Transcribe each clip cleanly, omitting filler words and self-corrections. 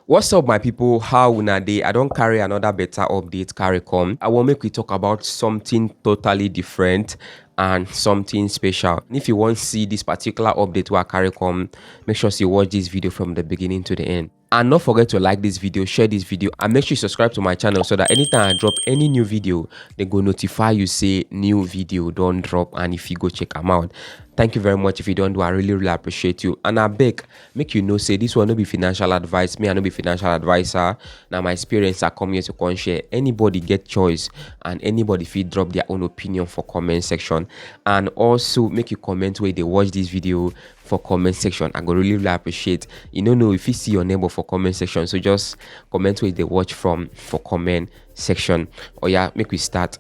What's up, my people? How una dey? I don't carry another better update carry come. I want make we talk about something totally different and something special. If you want to see this particular update where I carry come, make sure you watch this video from the beginning to the end. And don't forget to like this video, share this video, and make sure you subscribe to my channel so that anytime I drop any new video, they go notify you say new video don't drop, and if you go check them out. Thank you very much. If you don't do, I really appreciate you. And I beg, make you know, say this will not be financial advice. Me, I no be financial advisor. Now my experience I come here to come share. Anybody get choice, and anybody feel drop their own opinion for comment section. And also make you comment where they watch this video for comment section. I go really appreciate. You don't know if you see your neighbor for comment section, so just comment where they watch from for comment section. Oh yeah, make we start.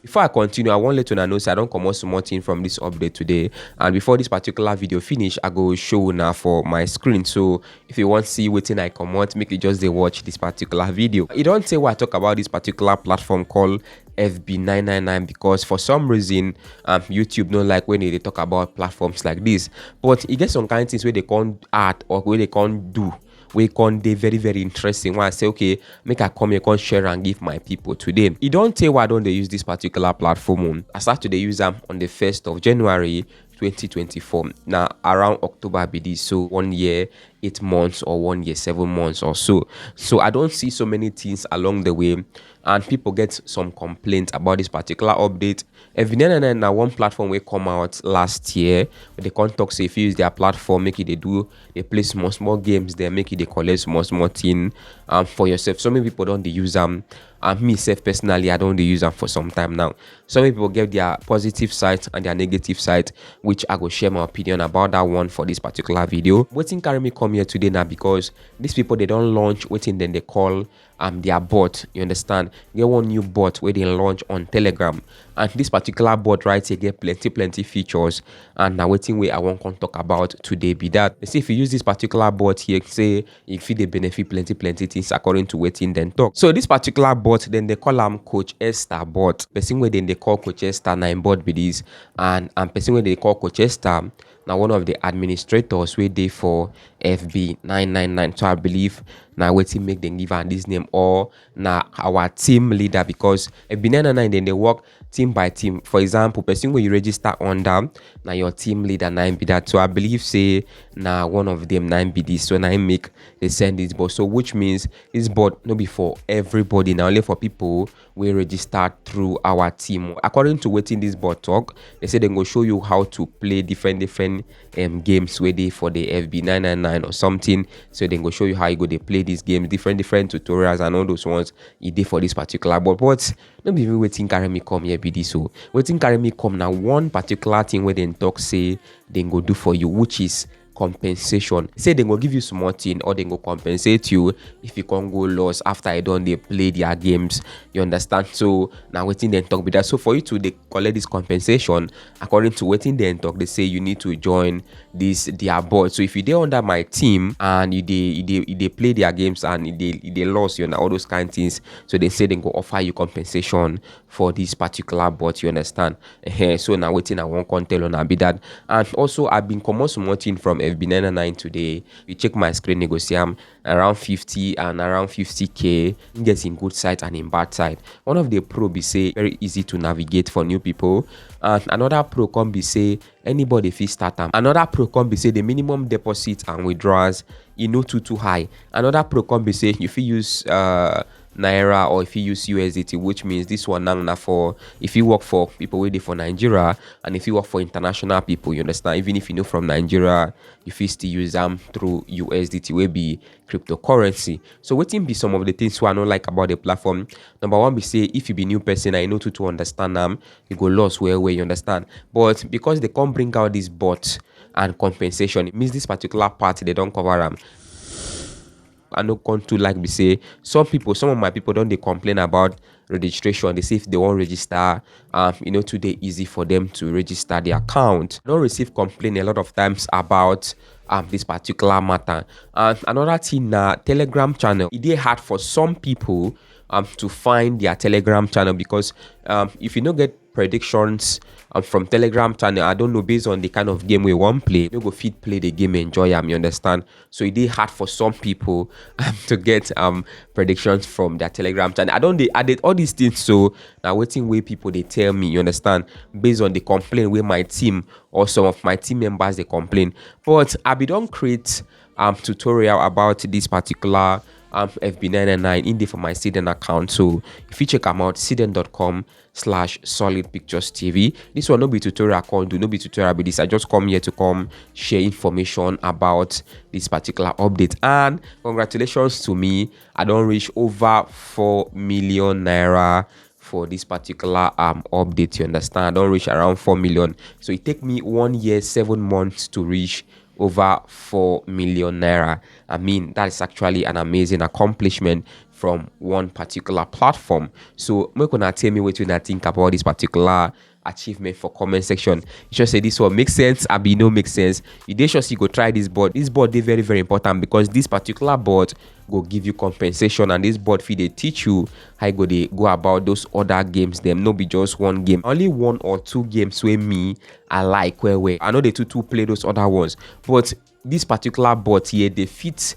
Before I continue, I want to let you know say I don't come out small thing from this update today. And before this particular video finish, I go show now for my screen. So if you want to see what I come out, make you just watch this particular video. You don't say what I talk about this particular platform called Fb999 because for some reason YouTube don't like when they talk about platforms like this. But it gets some kind of things where they can't add or where they can't do. We can dey very interesting. When I say okay, make I come here, come share and give my people today. You don't tell why don't they use this particular platform. I start to use them on the 1st of January 2024. Now around October be this, so 1 year 8 months or 1 year 7 months or so. So I don't see so many things along the way, and people get some complaints about this particular update. Fb999 now one platform will come out last year. But they can't talk say if you use their platform, make it they play small games there, make it they collect small thing for yourself. So many people don't they use them. Me self personally, I don't use them for some time now. Some people get their positive side and their negative side, which I will share my opinion about that one for this particular video. Waiting carry me come here today now because these people they don't launch waiting then they call their bot. You understand? Get one new bot where they launch on Telegram, and this particular bot right here get plenty features, and now waiting way I want to talk about today be that. Let's see if you use this particular bot here, say if they benefit plenty things according to waiting then talk. So this particular bot then they call them Coach Esther bot. Person where then they call Coach Esther 9 bot be this, and person where they call Coach Esther now one of the administrators we dey for Fb999. So I believe now waiting make them give her this name, or now our team leader, because Fb999 then they work team by team. For example, person when you register under now your team leader 9 be that. So I believe say now one of them 9 be this. So now make they send this bot. So which means this bot no be for everybody, now only for people we register through our team. According to waiting this bot talk, they say they go show you how to play different games where they for the Fb999 or something. So they go show you how you go they play these games, different tutorials and all those ones you did for this particular bot. But don't be even waiting carry me come here be this. So waiting carry me come now one particular thing where they talk say they go do for you, which is compensation. Say they go give you small thing, or they go compensate you if you can't go lost after I done they play their games. You understand? So now waiting then talk with that. So for you to they collect this compensation, according to waiting then talk, they say you need to join this their board. So if you they under my team and they play their games and they lost, you know, all those kind of things, so they say they go offer you compensation for this particular bot. You understand? So now waiting I won't come tell on be that. And also I've been common small thing from Fb999 today. You check my screen, negotiate around 50 and around 50k. Gets in good side and in bad side. One of the pro be say very easy to navigate for new people, and another pro can be say anybody fit start them. Another pro can be say the minimum deposit and withdrawals no too high. Another pro can be say if you use Naira or if you use USDT, which means this one now for if you work for people waiting for Nigeria, and if you work for international people, you understand, even if you know from Nigeria, if you still use them through USDT will be cryptocurrency. So waiting be some of the things I don't like about the platform. Number one be say if you be new person, I know to understand them, you go lost where you understand. But because they can't bring out this bot and compensation, it means this particular part they don't cover them. I no come to like we say some of my people don't they complain about registration. They say if they won't register, today easy for them to register their account. I don't receive complaint a lot of times about this particular matter. And another thing Telegram channel, it is hard for some people to find their Telegram channel, because if you don't get predictions from Telegram channel. I don't know, based on the kind of game we want play, we go fit play the game, enjoy you understand. So it is hard for some people to get predictions from their Telegram channel. I did all these things, so now waiting way people they tell me, you understand, based on the complaint where my team or some of my team members they complain. But I be don't create tutorial about this particular Fb999 in there for my cirrden account. So if you check them out, cirrden.com/solidpicturestv. This one no be tutorial account, do no be tutorial, but this I just come here to come share information about this particular update. And congratulations to me, I don't reach over 4 million naira for this particular update, you understand. I don't reach around 4 million, so it take me 1 year 7 months to reach over 4 million naira. I mean, that is actually an amazing accomplishment from one particular platform. So make una tell me what you think about this particular achievement for comment section. You should say this one makes sense, abi no make sense. You dey sure you go try this board. This board is very, very important because this particular board go give you compensation, and this board feed they teach you how you go about those other games. Them no be just one game, only 1 or 2 games where me I like where I know they too play those other ones, but this particular board here they fit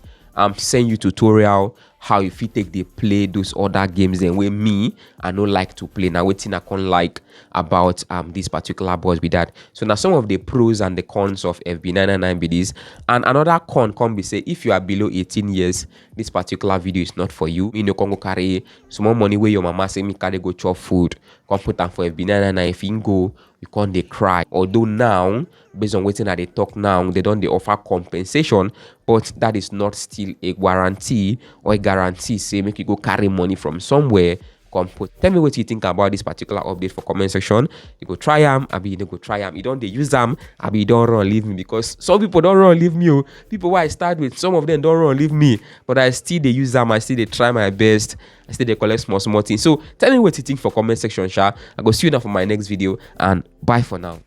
send you tutorial how you fit take they play those other games then where me I no like to play. Now waiting I can like about this particular board with that. So now some of the pros and the cons of Fb999 be this. And another con can be say if you are below 18 years, this particular video is not for you. You know, can go carry some more money where your mama say me carry go chop food, come put them for Fb999. If you go, you can't they cry. Although now, based on waiting that they talk now, they don't they offer compensation, but that is not still a guarantee or a guarantee say make you go carry money from somewhere. Come put. Tell me what you think about this particular update for comment section. You go try them, I be you go try them. You don't they use them, I be you don't run leave me, because some people don't run leave me. Oh. People who I start with, some of them don't run leave me, but I still they use them. I still they try my best. I still they collect small things. So tell me what you think for comment section, sha. I go see you now for my next video, and bye for now.